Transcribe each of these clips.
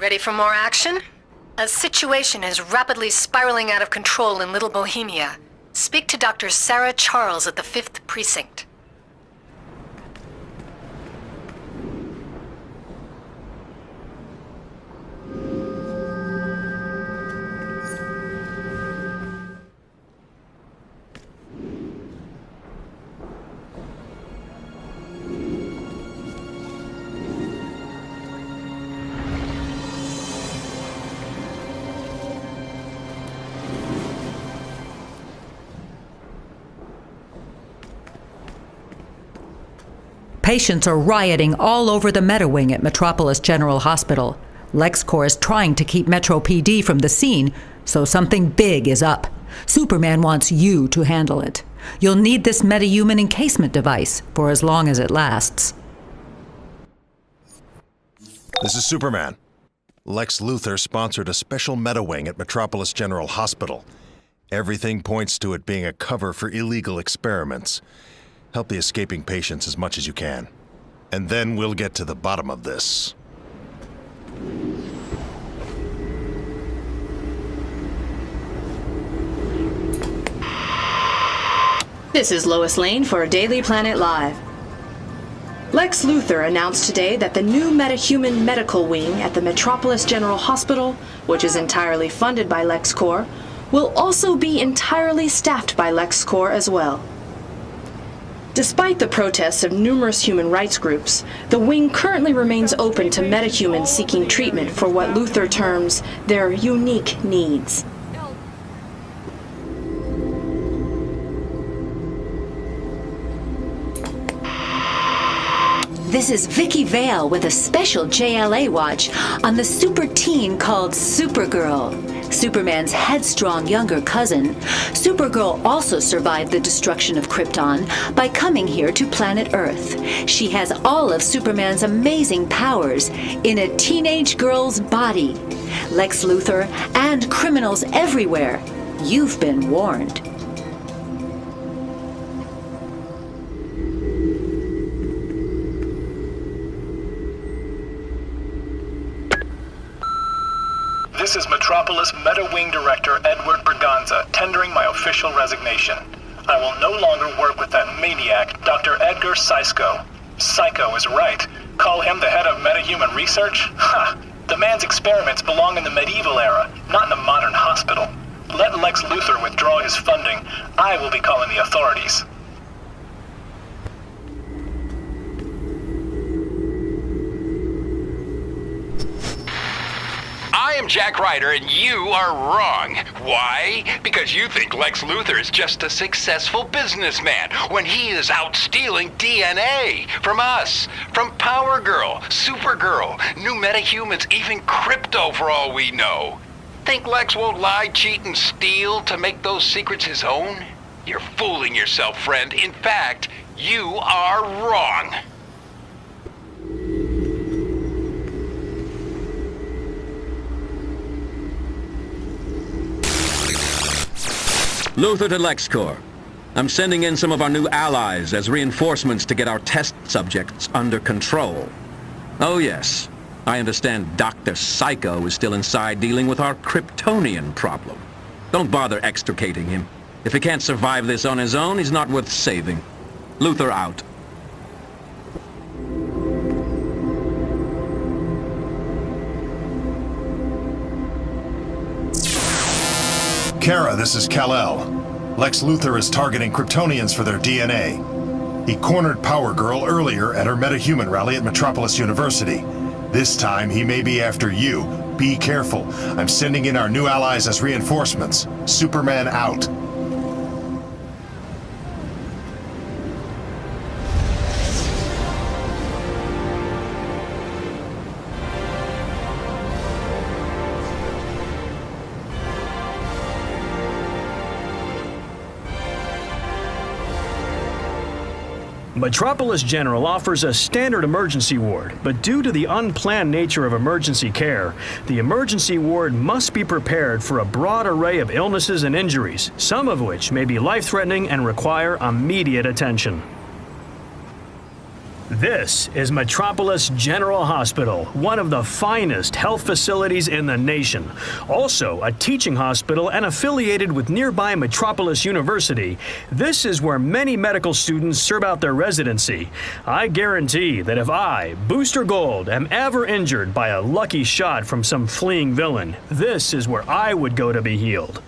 Ready for more action? A situation is rapidly spiraling out of control in Little Bohemia. Speak to Dr. Sarah Charles at the 5th Precinct. Patients are rioting all over the Meta Wing at Metropolis General Hospital. Lex Corp is trying to keep Metro PD from the scene, so something big is up. Superman wants you to handle it. You'll need this Metahuman encasement device for as long as it lasts. This is Superman. Lex Luthor sponsored a special Meta Wing at Metropolis General Hospital. Everything points to it being a cover for illegal experiments. Help the escaping patients as much as you can. And then we'll get to the bottom of this. This is Lois Lane for Daily Planet Live. Lex Luthor announced today that the new Metahuman medical wing at the Metropolis General Hospital, which is entirely funded by Lex Corp, will also be entirely staffed by Lex Corp as well. Despite the protests of numerous human rights groups, the wing currently remains open to metahumans seeking treatment for what Luthor terms their unique needs. This is Vicky Vale with a special JLA watch on the super teen called Supergirl. Superman's headstrong younger cousin, Supergirl also survived the destruction of Krypton by coming here to planet Earth. She has all of Superman's amazing powers in a teenage girl's body. Lex Luthor and criminals everywhere, you've been warned. This is Metropolis Meta Wing Director Edward Braganza tendering my official resignation. I will no longer work with that maniac, Dr. Edgar Psycho. Psycho is right. Call him the head of metahuman research? Ha! The man's experiments belong in the medieval era, not in a modern hospital. Let Lex Luthor withdraw his funding. I will be calling the authorities. I am Jack Ryder, and you are wrong. Why? Because you think Lex Luthor is just a successful businessman when he is out stealing DNA from us, from Power Girl, Supergirl, new Metahumans, even Crypto for all we know. Think Lex won't lie, cheat, and steal to make those secrets his own? You're fooling yourself, friend. In fact, you are wrong. Luthor to Lex Corp. I'm sending in some of our new allies as reinforcements to get our test subjects under control. Oh yes, I understand Dr. Psycho is still inside dealing with our Kryptonian problem. Don't bother extricating him. If he can't survive this on his own, he's not worth saving. Luthor out. Kara, this is Kal-El. Lex Luthor is targeting Kryptonians for their DNA. He cornered Power Girl earlier at her Metahuman rally at Metropolis University. This time, he may be after you. Be careful. I'm sending in our new allies as reinforcements. Superman out. Metropolis General offers a standard emergency ward, but due to the unplanned nature of emergency care, the emergency ward must be prepared for a broad array of illnesses and injuries, some of which may be life-threatening and require immediate attention. This is Metropolis General Hospital, one of the finest health facilities in the nation. Also, a teaching hospital and affiliated with nearby Metropolis University, this is where many medical students serve out their residency. I guarantee that if I, Booster Gold, am ever injured by a lucky shot from some fleeing villain, this is where I would go to be healed.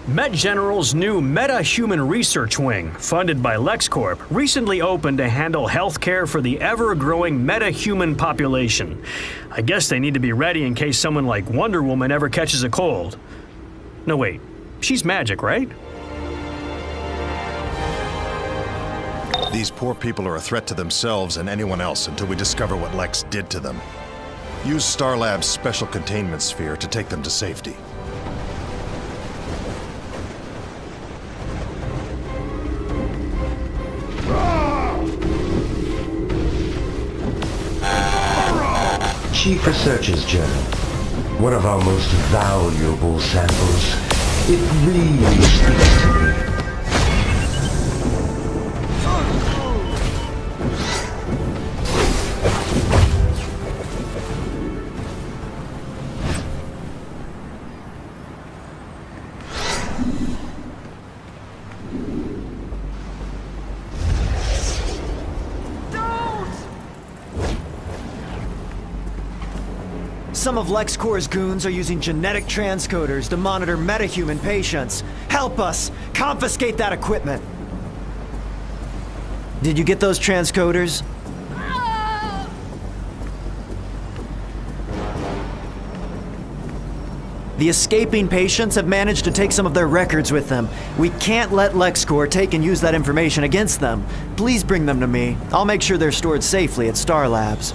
Met General's new Metahuman research wing, funded by Lex Corp, recently opened to handle healthcare for the ever-growing Metahuman population. I guess they need to be ready in case someone like Wonder Woman ever catches a cold. No, wait. She's magic, right? These poor people are a threat to themselves and anyone else until we discover what Lex did to them. Use Star Lab's special containment sphere to take them to safety. Chief Researcher's Journal. One of our most valuable samples. It really speaks to me. Some of Lex Corp's goons are using genetic transcoders to monitor metahuman patients. Help us! Confiscate that equipment! Did you get those transcoders? The escaping patients have managed to take some of their records with them. We can't let Lex Corp take and use that information against them. Please bring them to me. I'll make sure they're stored safely at Star Labs.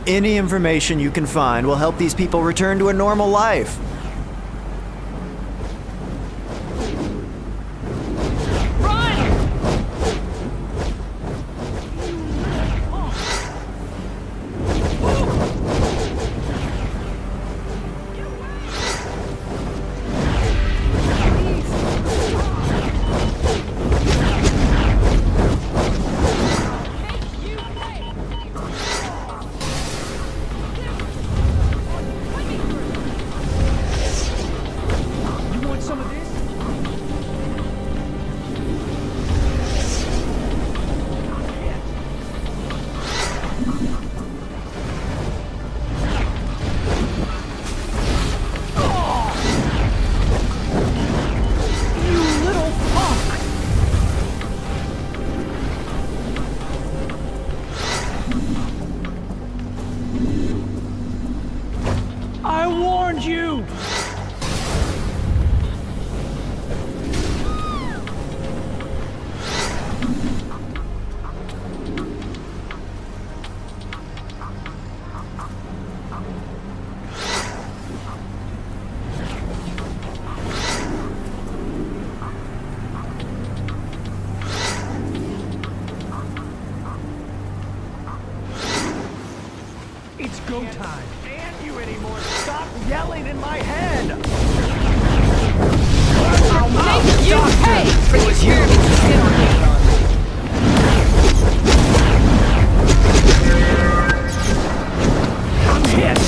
Any information you can find will help these people return to a normal life. It's go time. Can't stand you anymore. Stop yelling in my head. I'll make you pay for the experiments you did on me. I'm hit.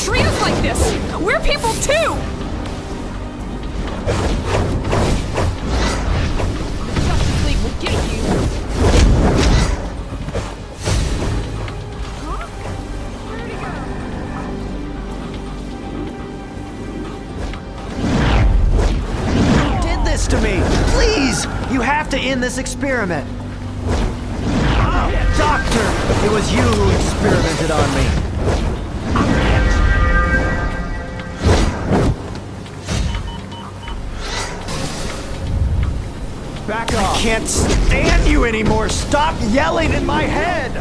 Treat us like this! We're people too! to me! Please! You have to end this experiment! Doctor! It was you who experimented on me. Back off! I can't stand you anymore! Stop yelling in my head!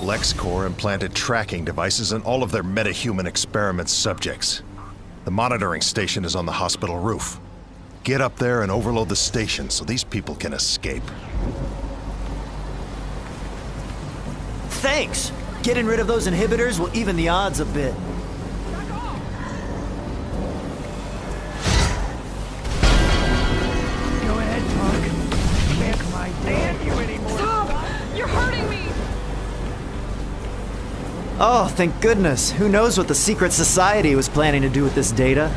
Lex Corp implanted tracking devices in all of their metahuman experiment subjects. The monitoring station is on the hospital roof. Get up there and overload the station so these people can escape. Thanks! Getting rid of those inhibitors will even the odds a bit. Go ahead, punk. Can't stand you anymore. Stop! You're hurting me! Oh, thank goodness. Who knows what the secret society was planning to do with this data?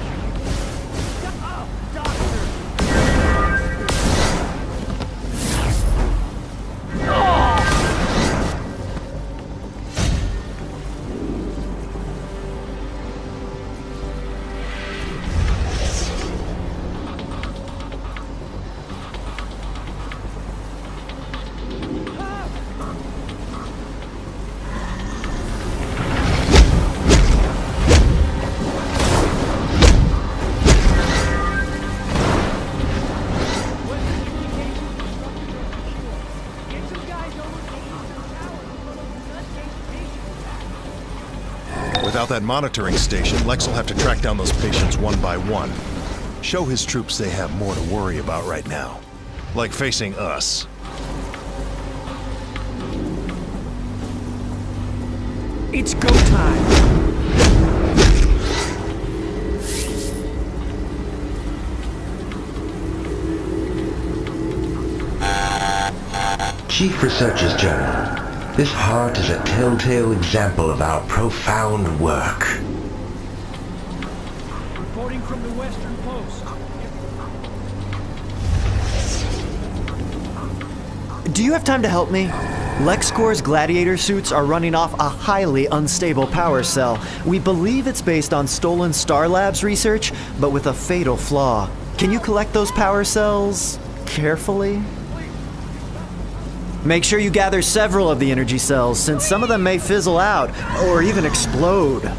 Without that monitoring station, Lex will have to track down those patients one by one. Show his troops they have more to worry about right now. Like facing us. It's go time. Chief Researchers General, this heart is a telltale example of our profound work. Reporting from the Western Post. Do you have time to help me? Lex Corp's gladiator suits are running off a highly unstable power cell. We believe it's based on stolen Star Labs research, but with a fatal flaw. Can you collect those power cells carefully? Make sure you gather several of the energy cells, since some of them may fizzle out, or even explode.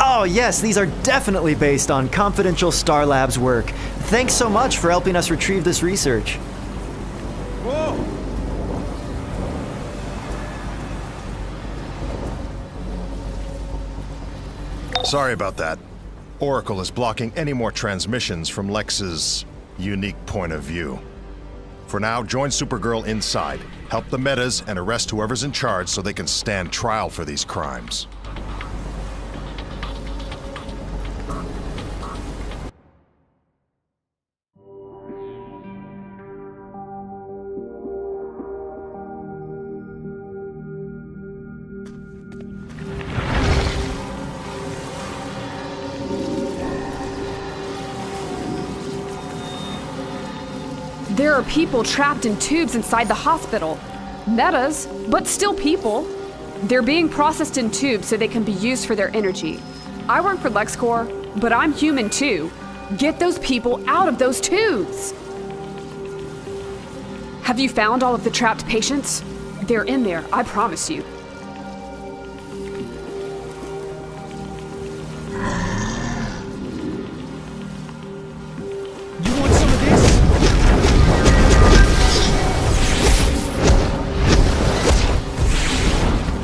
Oh yes, these are definitely based on confidential Star Labs work. Thanks so much for helping us retrieve this research. Whoa! Sorry about that. Oracle is blocking any more transmissions from Lex's unique point of view. For now, join Supergirl inside, help the Metas, and arrest whoever's in charge so they can stand trial for these crimes. There are people trapped in tubes inside the hospital. Metas, but still people. They're being processed in tubes so they can be used for their energy. I work for Lex Corp, but I'm human too. Get those people out of those tubes! Have you found all of the trapped patients? They're in there, I promise you. You want some of this?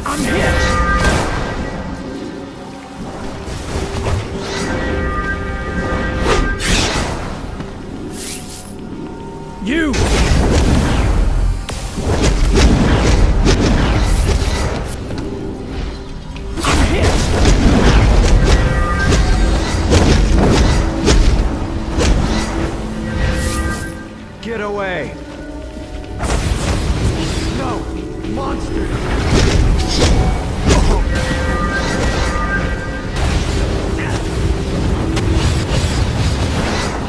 I'm hit! You! I'm hit! Get away! No! Monster!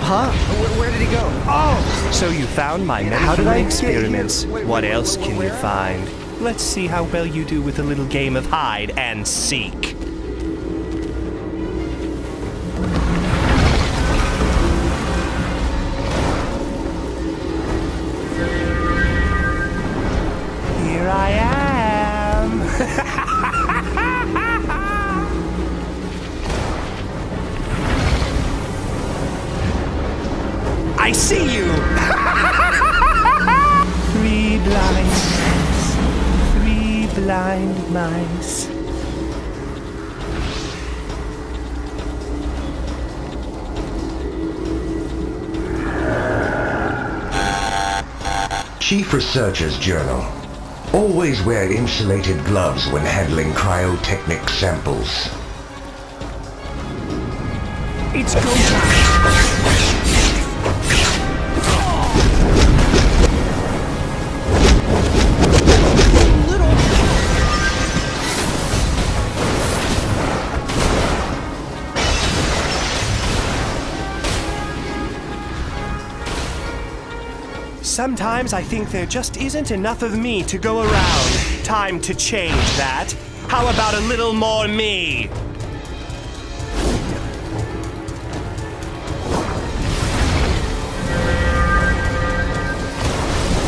Huh? Where did he go? Oh! So you found my How did I Metahuman get experiments. here? Wait, What wait, else can you where? find? Let's see how well you do with a little game of hide and seek. Here I am. I see you! Three blind mice. Chief Researcher's Journal. Always wear insulated gloves when handling cryotechnic samples. It's go time! Sometimes I think there just isn't enough of me to go around. Time to change that. How about a little more me?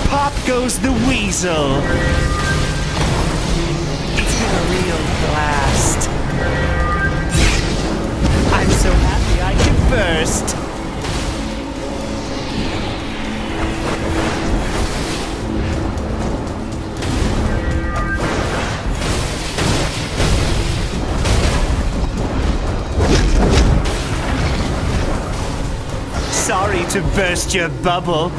Pop goes the weasel. It's been a real blast. I'm so happy I can burst. Sorry to burst your bubble.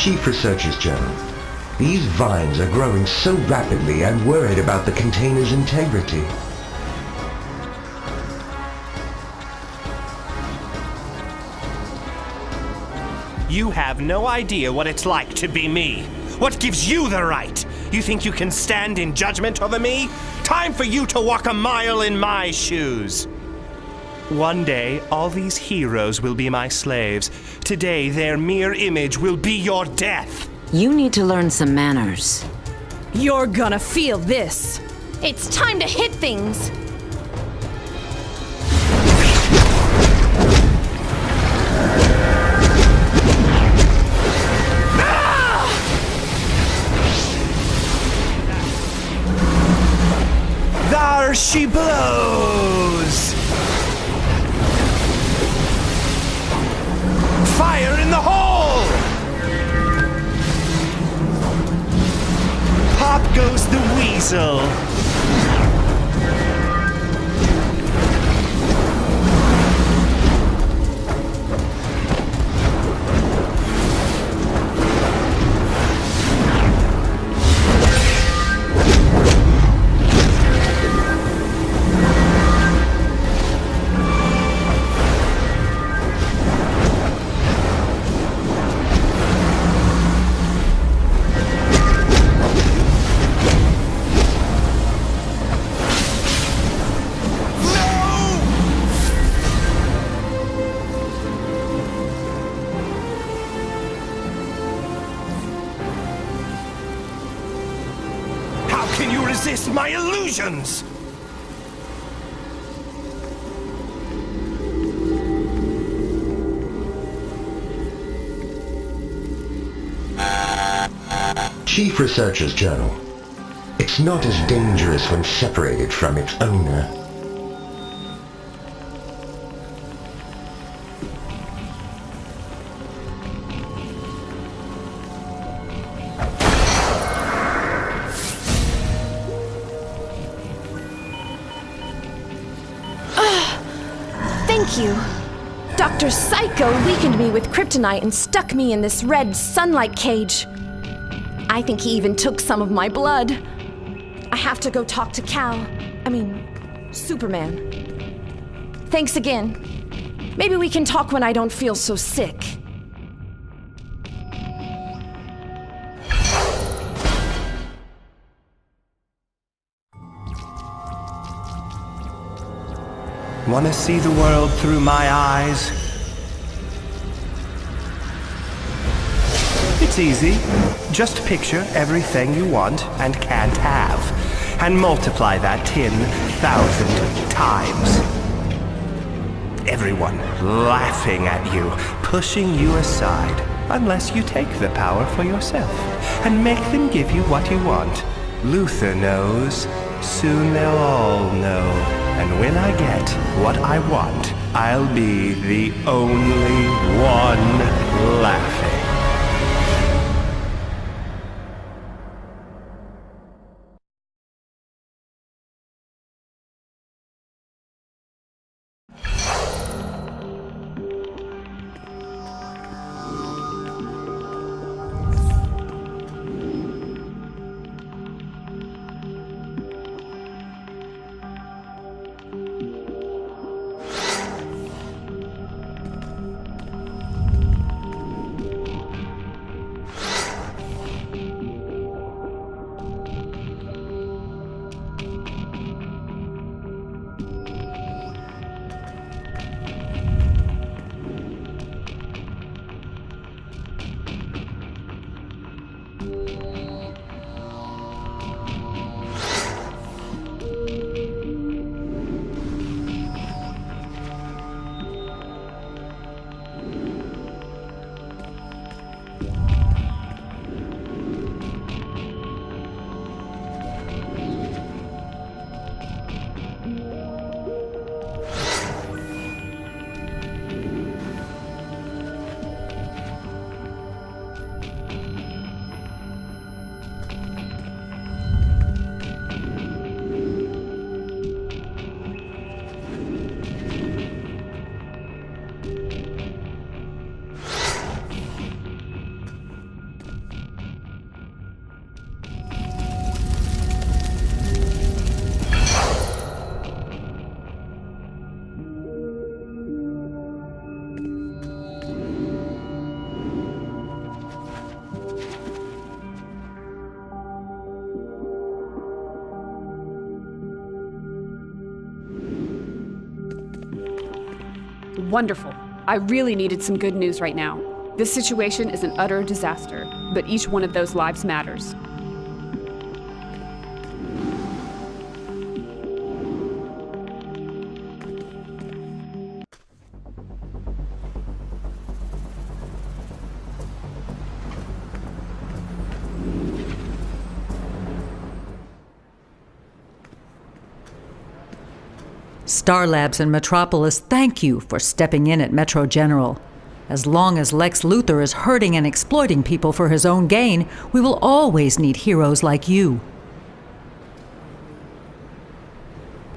Chief Researchers General, these vines are growing so rapidly I'm worried about the container's integrity. You have no idea what it's like to be me. What gives you the right? You think you can stand in judgment over me? Time for you to walk a mile in my shoes. One day, all these heroes will be my slaves. Today, their mere image will be your death. You need to learn some manners. You're gonna feel this. It's time to hit things. There she blows! Fire in the hole! Pop goes the weasel! Resist my illusions! Chief Researchers Journal. It's not as dangerous when separated from its owner. Thank you. Dr. Psycho weakened me with kryptonite and stuck me in this red sunlight cage. I think he even took some of my blood. I have to go talk to Superman. Thanks again. Maybe we can talk when I don't feel so sick. Wanna see the world through my eyes? It's easy. Just picture everything you want and can't have, and multiply that 10,000 times. Everyone laughing at you, pushing you aside, unless you take the power for yourself, and make them give you what you want. Luthor knows. Soon they'll all know. And when I get what I want, I'll be the only one laughing. Wonderful. I really needed some good news right now. This situation is an utter disaster, but each one of those lives matters. Star Labs and Metropolis thank you for stepping in at Metro General. As long as Lex Luthor is hurting and exploiting people for his own gain, we will always need heroes like you.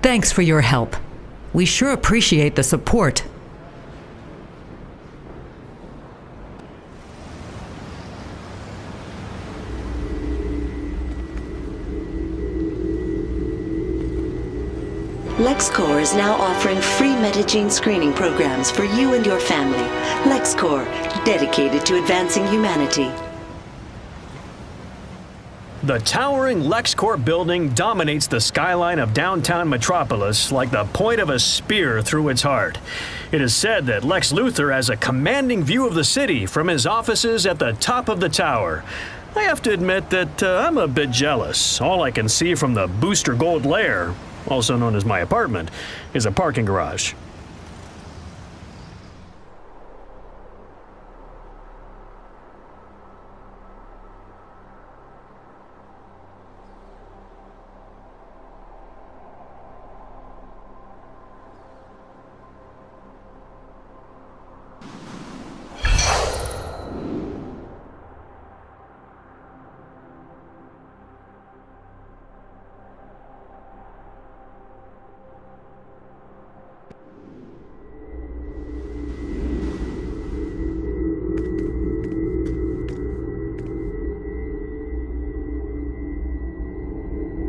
Thanks for your help. We sure appreciate the support. Lex Corp is now offering free metagene screening programs for you and your family. Lex Corp, dedicated to advancing humanity. The towering Lex Corp building dominates the skyline of downtown Metropolis like the point of a spear through its heart. It is said that Lex Luthor has a commanding view of the city from his offices at the top of the tower. I have to admit that I'm a bit jealous. All I can see from the Booster Gold Lair, also known as my apartment, is a parking garage.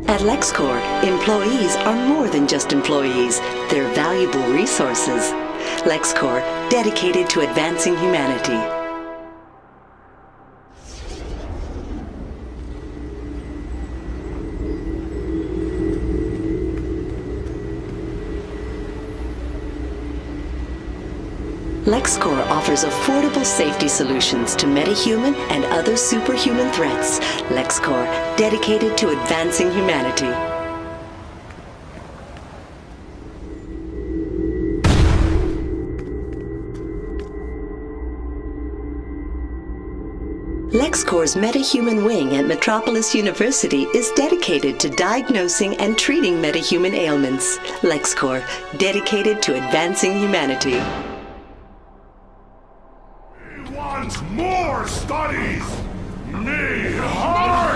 At Lex Corp, employees are more than just employees. They're valuable resources. Lex Corp, dedicated to advancing humanity. Lex Corp offers affordable safety solutions to metahuman and other superhuman threats. Lex Corp, dedicated to advancing humanity. Lex Corp's Metahuman wing at Metropolis University is dedicated to diagnosing and treating metahuman ailments. Lex Corp, dedicated to advancing humanity. Want more studies? Me heart!